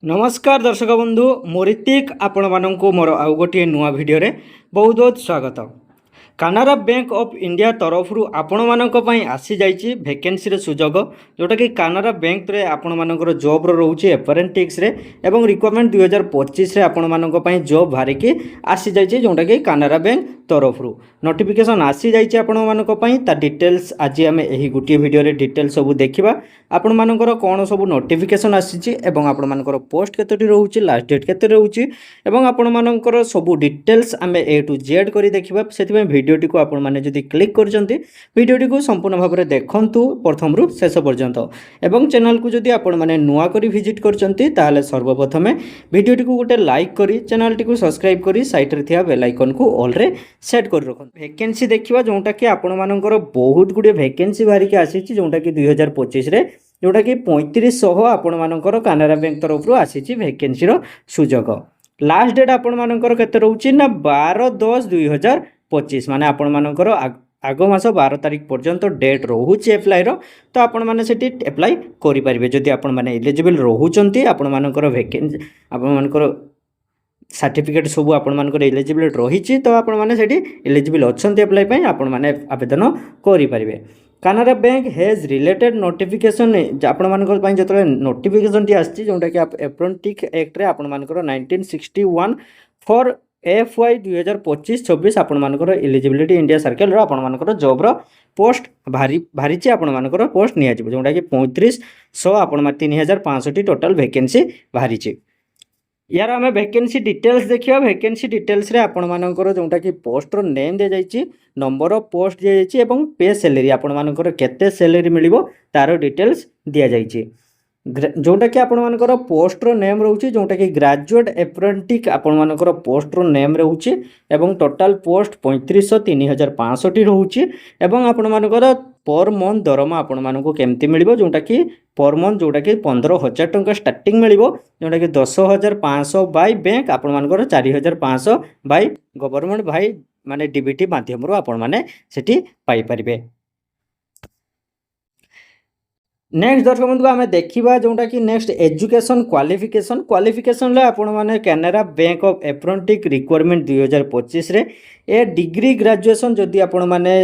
नमस्कार दर्शक बंधु मो ऋतिक आपण मानक मोर आउ गोटे नुआ भिडियो बहुत बहुत स्वागत। कानारा बैंक ऑफ इंडिया तरफ आपण मानक आसी जाइए वैकेंसी सुजोग जोटा कि कानारा बैंक रे आपण मानकर जॉब रोचे एप्रेंटिक्स रे एवं रिक्वायरमेंट 2025 रे आपण मानक जॉब बाहर की आसी जाइए जोटा कि कानारा बैंक तरफ नोटिफिकेशन आसी जाइए आपण मानक ता डिटेल्स आज आम यही गोटे वीडियो रे डिटेल सब देखा आपण मानकर कौन सब नोटिफिकेशन आसी एवं आपण मानकर पोस्ट केतोटी रोचे लास्ट डेट केते रोचे एवं आपण मानकर सब डिटेल्स आम ए टू जेड करी देखिबा सेति भिडियोटी को आपण माने जदि क्लिक करजंती भिडियोटी को संपूर्ण भाव में देखंतु प्रथम रु शेष पर्यंत एवं चैनल को जदि आपण माने नुआ करी विजिट करजंती ताले सर्वप्रथम भिडियोटी को गोटे लाइक करी चैनल टी को सब्सक्राइब करी साइड रे थिया बेल आइकन को ऑल रे सेट कर रखन। वैकेंसी देखिबा जोंटा कि आपण मानकर बहुत गुडे वैकेंसी बाहरी के आसी जोंटा कि 2025 रे जोटा कि 3500 आपण मानकर कानारा बैंक तरफ आसी वैकेंसी रो सुजोग। लास्ट डेट आपण मानकर केते रहउची ना 12/10/2025 माने आपण मानकर आग मास 12 तारिख पर्यंत डेट रोचे एप्लाई रो तो आपण माने सेठी एप्लाई करि परिबे जदि आपण माने एलिजिबल रहउचंती आपण मानकर वैकेंसी आपण मानकर सर्टिफिकेट सब आपण मानकर एलिजिबल रही तो आपण माने सेठी एलिजिबल अछंती एप्लाई पई आपण माने आवेदन करि परिबे। Canara bank has related notification आपण मानकर पई जतले नोटिफिकेशन टी आछि जोंटा कि एप्रेंटिस एक्ट रे आपण मानकर 1961 फॉर FY 2025-26 आपण मानकर एलिजिबिलिटी इंडिया सर्कल रो आपण मानकर जॉब रो पोस्ट भारी आपण मानकर पोस्ट निया जिवो जोंटा कि 3500 आपण 3500 टोटल वैकेंसी भारी छि। यार आम वैकेंसी डिटेल्स देखिए वैकेंसी डिटेल्स रे आपण मानकर जोंटा कि पोस्ट रो नेम दे जाइछि नंबर ऑफ पोस्ट दे जाइछि एवं पे सैलरी आपण मानकर केते सैलरी मिलिबो तारो डिटेल्स दिया जाइछि जोटा कि आपण मानकर पोस्ट रो नेम रहउछि जोटा कि ग्रेजुएट एप्रेंटिस आपण मानकर पोस्ट रो नेम रहउछि एवं टोटल पोस्ट 35,3500 रहउछि एवं आपण मानकर पर मंथ दरमा आपण मानको केमती मिलिबो जोटा कि पर मंथ जोटा कि 15,000 टंका स्टार्टिंग मिलिबो जोटा कि 10,500 बाय बैंक आपण मानकर 4,500 बाय गवर्नमेंट भाई माने डीबीटी माध्यम रो आपण माने सेठी पाई परिबे। नेक्स्ट दर्शक बंधु आम देखा जोटा कि नेक्स्ट एजुकेशन क्वालिफिकेशन आपण माने Canara bank of apprentice requirement 2025 रे ए डिग्री ग्रेजुएशन जदि आपण माने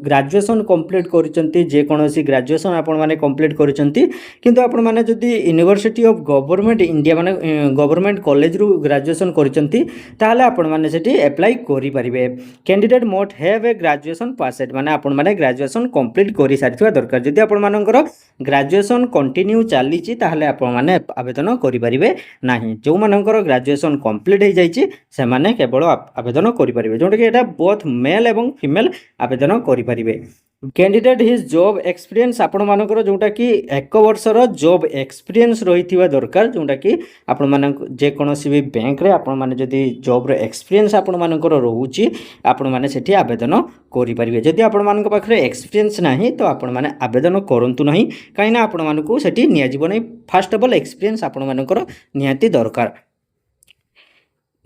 ग्रेजुएशन कंप्लीट करिसंती जे कोनोसी ग्रेजुएशन आपण माने कंप्लीट करिसंती किंतु आपण माने जदि यूनिवर्सिटी ऑफ गवर्नमेंट इंडिया माने गवर्नमेंट कॉलेज रु ग्रेजुएशन करिसंती ताले आपण माने सेठी अप्लाई करि परिबे। कैंडिडेट मोट हैव ए ग्रेजुएशन पासेड माने आपण माने ग्रेजुएशन कंप्लीट करि सारिथवा दरकार जदि आपण मानकर ग्रेजुएशन कंटिन्यू चली ताहले आपण माने आवेदन करि परिबे नाही जो मानकर ग्रेजुएशन कंप्लीट हो जाइछि से माने केवल आवेदन करि परिबे जोटा कि एटा बोथ मेल एवं फीमेल आवेदन करि परिबे। कैंडिडेट हिज जॉब एक्सपीरियंस आपण मानकर जोटा कि 1 वर्षर जॉब एक्सपीरियंस रहिथिबा दरकार जोटा कि आपण मान जे कोनोसी भी बैंक रे आपण माने जदि जॉब रे एक्सपीरियंस आपण मानकर रहउची आपण माने सेठी आवेदन करि परिबे। जदि आपण मानक पाखरे एक्सपीरियंस नाही तो आपण माने आवेदन करंतु नाही काइना आपण मानकू सेठी निया जीवन नै फर्स्ट ऑफ ऑल एक्सपीरियंस आपण मानकर नियाती दरकार।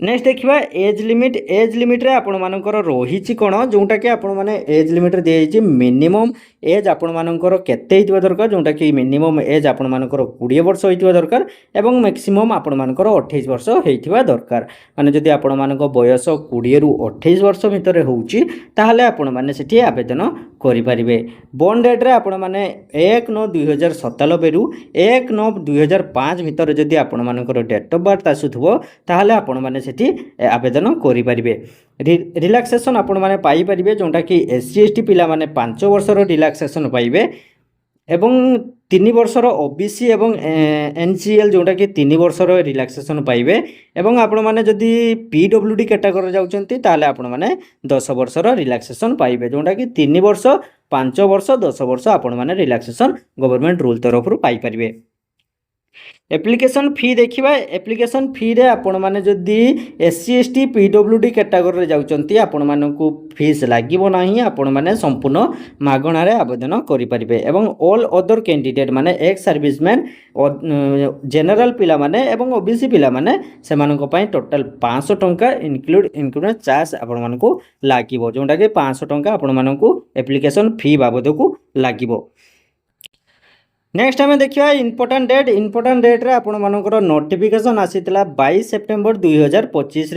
नेक्स्ट देखिबा एज लिमिट रे आपण मानकर रहिछि कोन जोटा कि आपण माने एज लिमिट रे देछि मिनिमम एज आपण मानकर केते हितबा दरकार जोटा कि मिनिमम एज आपण मानकर 20 वर्ष हितबा दरकार एवं मैक्सिमम आपण मानकर 28 वर्ष हितबा दरकार माने जदि आपण मानक बयस 20 रु 28 वर्ष भितर होउछि ताहाले आपण माने सेठी आवेदन करि परिबे। बॉन्ड डेट रे आपण माने 1/9/2097 रु 1/9/2005 भितर जदि आपण मानकर डेट ऑफ बर्थ आसुथबो ताहाले आपण माने सेठी आवेदन करि परिबे। रिलैक्सेशन आपण माने पाई परिबे जोंटा कि SC ST पिला माने 5 वर्षर रिलैक्सेशन पाइबे एवं 3 वर्षर OBC एवं NCL जोटा कि 3 वर्षर रिलैक्सेशन पाइबे एवं आपण माने जदि PWD कैटेगरी जाउचंती ताले आपण माने 10 वर्षर रिलैक्सेशन पाइबे जोटा कि 3 वर्ष 5 वर्ष 10 वर्ष आपण माने रिलैक्सेशन गवर्नमेंट रूल तरफ रु पाई परिबे। एप्लिकेशन फी देखिबा एप्लिकेशन फी रे आपण माने जदि SC ST PWD कैटेगरी रे जाउचंती आपण मानकू फीस लागिबो नाही आपण माने संपूर्ण मागणा रे आवेदन करि परिबे एवं ऑल अदर कैंडिडेट माने एक्स सर्विसमैन जनरल पिला माने एवं OBC पिला माने से मानको पई टोटल 500 टंका इंक्लूड चार्ज आपण मानको लागिबो जोंटा कि 500 टंका आपण मानको एप्लिकेशन फी बाबद को लागिबो। नेक्स्ट आम देखा इंपोर्टां डेट्रे आपर नोटिफिकेशन आसीला 22 सेप्टेम्बर 2025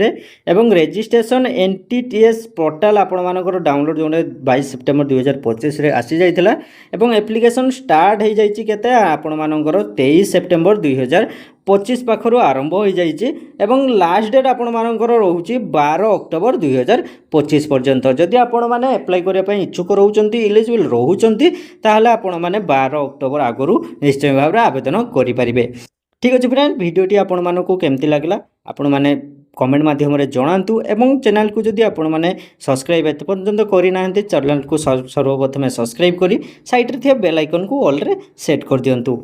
एवं रेजिस्ट्रेशन NTTS पोर्टाल आपर डाउनलोड जो 22 सेप्टेम्बर 2025 आसी जाइथिला एवं एप्लिकेशन स्टार्ट हो जाइए केते आपण 23 सेप्टेम्बर 2025 पाखरु आरंभ हो जाइए एवं लास्ट डेट आपण रोचे 12 अक्टोबर 2025 पर्यंत जदि आपण मैंने एप्लाई करने इच्छुक रोचंती इलिजिबल रोचंती ताहले आपण मैंने 12 अक्टोबर आगु निश्चय भाव में आवेदन करेंगे। ठीक अच्छे फ्रेंड वीडियोटी आपण मानक केमती लगला आपण मैंने कमेंट माध्यम जनातु एवं चैनल को जदि आपण मैंने सब्सक्राइब एत पर्यंत करना चैनल को सर्वप्रथम सब्सक्राइब करी साइड रे बेल आइकन को ऑल रे सेट कर दियंतु।